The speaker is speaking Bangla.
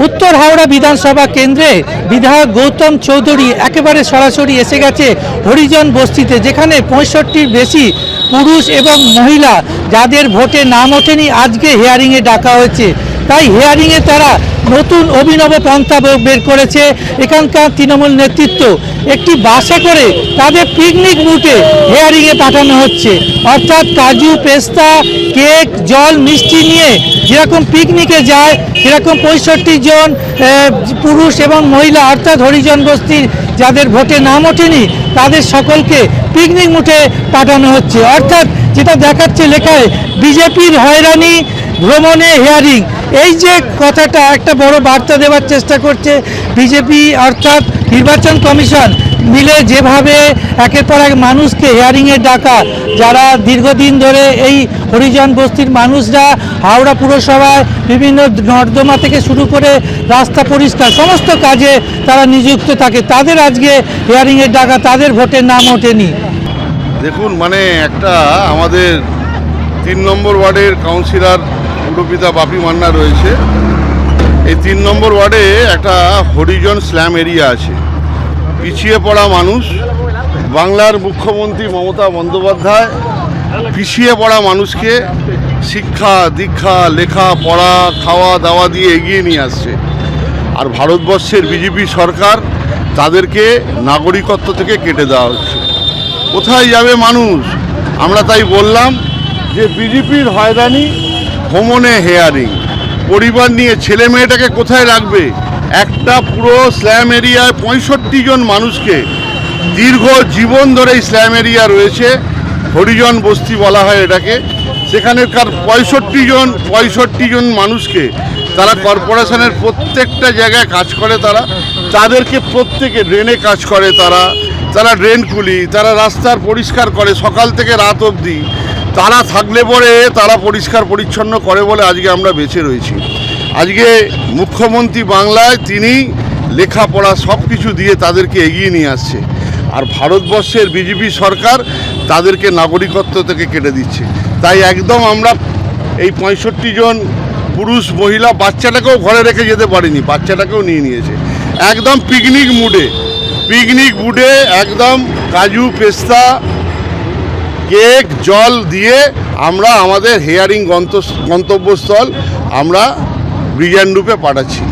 উত্তর হাওড়া বিধানসভা কেন্দ্রে বিধায়ক গৌতম চৌধুরী একেবারে সরাসরি এসে গেছে হরিজন বস্তিতে, যেখানে 65-র বেশি পুরুষ এবং মহিলা যাদের ভোটে নাম ওঠেনি আজকে হিয়ারিংয়ে ডাকা হয়েছে। তাই হিয়ারিংয়ে তারা নতুন অভিনব পন্থা বের করেছে। এখানকার তৃণমূল নেতৃত্ব একটি বাসে করে তাদের পিকনিক রুটে হিয়ারিংয়ে পাঠানো হচ্ছে, অর্থাৎ কাজু, পেস্তা, কেক, জল, মিষ্টি নিয়ে যেরকম পিকনিকে যায় সেরকম 65 জন পুরুষ এবং মহিলা অর্থাৎ হরিজন বস্তির যাদের ভোটে নাম ওঠেনি তাদের সকলকে পিকনিক মুটে পাঠানো হচ্ছে। অর্থাৎ যেটা দেখাচ্ছে লেখায় বিজেপির হয়রানি ভ্রমণে হিয়ারিং, এই যে কথাটা একটা বড় বার্তা দেওয়ার চেষ্টা করছে বিজেপি অর্থাৎ নির্বাচন কমিশন মিলে, যেভাবে একের পর এক মানুষকে হিয়ারিংয়ে ডাকা, যারা দীর্ঘদিন ধরে এই হরিজন বস্তির মানুষরা হাওড়া পুরসভায় বিভিন্ন নর্দমা থেকে শুরু করে রাস্তা পরিষ্কার সমস্ত কাজে তারা নিযুক্ত থাকে, তাদের আজকে হিয়ারিংয়ে ডাকা, তাদের ভোটের নাম ওঠেনি। দেখুন, মানে একটা আমাদের 3 নম্বর ওয়ার্ডের কাউন্সিলর পুরপিতা বাপি মান্না রয়েছে। এই 3 নম্বর ওয়ার্ডে একটা হরিজন স্ল্যাম এরিয়া আছে। পিছিয়ে পড়া মানুষ, বাংলার মুখ্যমন্ত্রী মমতা বন্দ্যোপাধ্যায় পিছিয়ে পড়া মানুষকে শিক্ষা, দীক্ষা, লেখা পড়া, খাওয়া দাওয়া দিয়ে এগিয়ে নিয়ে আসছে। আর ভারতবর্ষের বিজেপি সরকার তাদেরকে নাগরিকত্ব থেকে কেটে দেওয়া হচ্ছে। কোথায় যাবে মানুষ? আমরা তাই বললাম যে বিজেপির হয়রানি, ভ্রমণে হেয়ারিং, পরিবার নিয়ে ছেলে মেয়েটাকে কোথায় রাখবে? একটা পুরো স্ল্যাম এরিয়ায় 65 জন মানুষকে দীর্ঘ জীবন ধরে এই স্ল্যাম এরিয়া রয়েছে, হরিজন বস্তি বলা হয় এটাকে। সেখানকার 65 জন মানুষকে তারা কর্পোরেশনের প্রত্যেকটা জায়গায় কাজ করে, তাদেরকে প্রত্যেকে ড্রেনে কাজ করে, তারা ড্রেন খুলি, তারা রাস্তার পরিষ্কার করে সকাল থেকে রাত অবধি। তারা থাকলে পরে তারা পরিষ্কার পরিচ্ছন্ন করে বলে আজকে আমরা বেঁচে রয়েছি। আজকে মুখ্যমন্ত্রী বাংলায় তিনি লেখাপড়া সব কিছু দিয়ে তাদেরকে এগিয়ে নিয়ে আসছে, আর ভারতবর্ষের বিজেপি সরকার তাদেরকে নাগরিকত্ব থেকে কেটে দিচ্ছে। তাই একদম আমরা এই 65 জন পুরুষ মহিলা, বাচ্চাটাকেও ঘরে রেখে যেতে পারিনি, বাচ্চাটাকেও নিয়ে নিয়েছে। একদম পিকনিক মুডে একদম কাজু, পেস্তা, কেক, জল দিয়ে আমরা আমাদের হিয়ারিং গন্তব্যস্থল আমরা ব্রিজ অ্যান্ড রূপে পাঠাচ্ছি।